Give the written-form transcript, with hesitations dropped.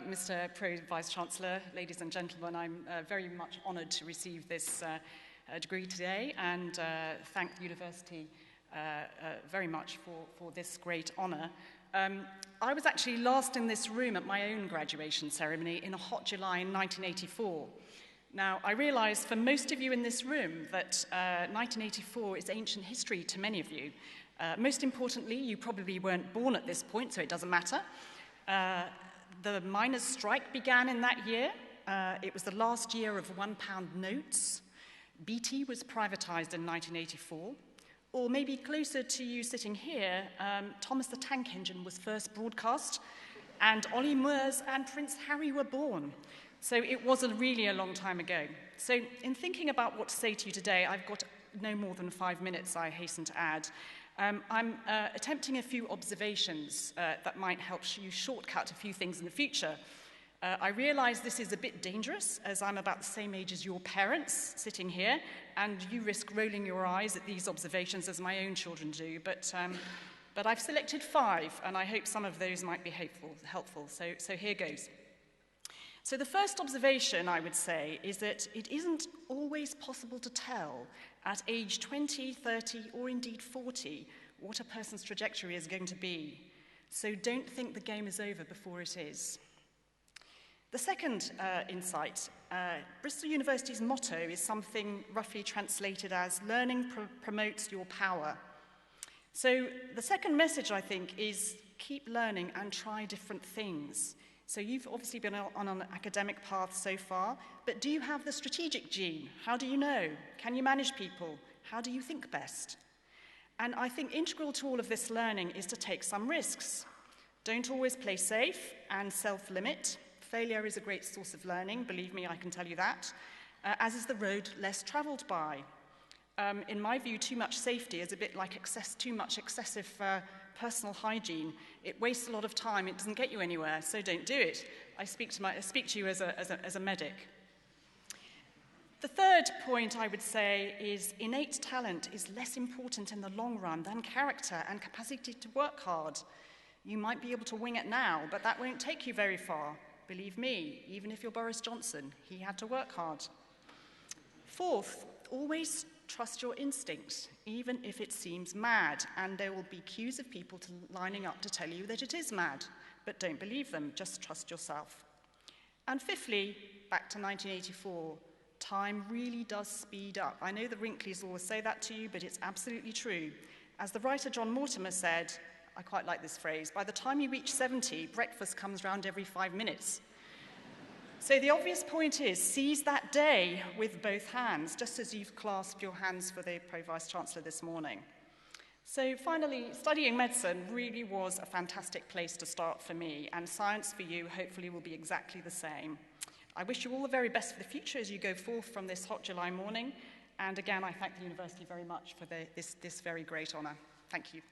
Mr. Pro-Vice-Chancellor, ladies and gentlemen, I'm very much honoured to receive this degree today and thank the University very much for this great honour. I was actually last in this room at my own graduation ceremony in a hot July in 1984. Now, I realise for most of you in this room that 1984 is ancient history to many of you. Most importantly, you probably weren't born at this point, so it doesn't matter. The miners' strike began in that year. It was the last year of £1 notes. BT was privatised in 1984. Or maybe closer to you sitting here, Thomas the Tank Engine was first broadcast, and Ollie Murs and Prince Harry were born. So it was really a long time ago. So in thinking about what to say to you today, I've got no more than 5 minutes, I hasten to add. I'm attempting a few observations that might help you shortcut a few things in the future. I realise this is a bit dangerous, as I'm about the same age as your parents sitting here, and you risk rolling your eyes at these observations as my own children do. But I've selected 5, and I hope some of those might be helpful. So here goes. So the first observation, I would say, is that it isn't always possible to tell at age 20, 30, or indeed 40 what a person's trajectory is going to be. So don't think the game is over before it is. The second insight, Bristol University's motto is something roughly translated as learning promotes your power. So the second message, I think, is keep learning and try different things. So you've obviously been on an academic path so far, but do you have the strategic gene? How do you know? Can you manage people? How do you think best? And I think integral to all of this learning is to take some risks. Don't always play safe and self-limit. Failure is a great source of learning, believe me, I can tell you that, as is the road less travelled by. In my view, too much safety is a bit like too much excessive personal hygiene. It wastes a lot of time, it doesn't get you anywhere, so don't do it. I speak to you as a medic. The third point I would say is innate talent is less important in the long run than character and capacity to work hard. You might be able to wing it now, but that won't take you very far. Believe me, even if you're Boris Johnson, he had to work hard. Fourth, always trust your instincts, even if it seems mad, and there will be queues of people lining up to tell you that it is mad, but don't believe them, just trust yourself. And fifthly, back to 1984, time really does speed up. I know the wrinklies always say that to you, but it's absolutely true. As the writer John Mortimer said, I quite like this phrase, by the time you reach 70, breakfast comes round every 5 minutes. So the obvious point is, seize that day with both hands, just as you've clasped your hands for the Pro-Vice-Chancellor this morning. So finally, studying medicine really was a fantastic place to start for me, and science for you hopefully will be exactly the same. I wish you all the very best for the future as you go forth from this hot July morning, and again, I thank the University very much for this very great honour. Thank you.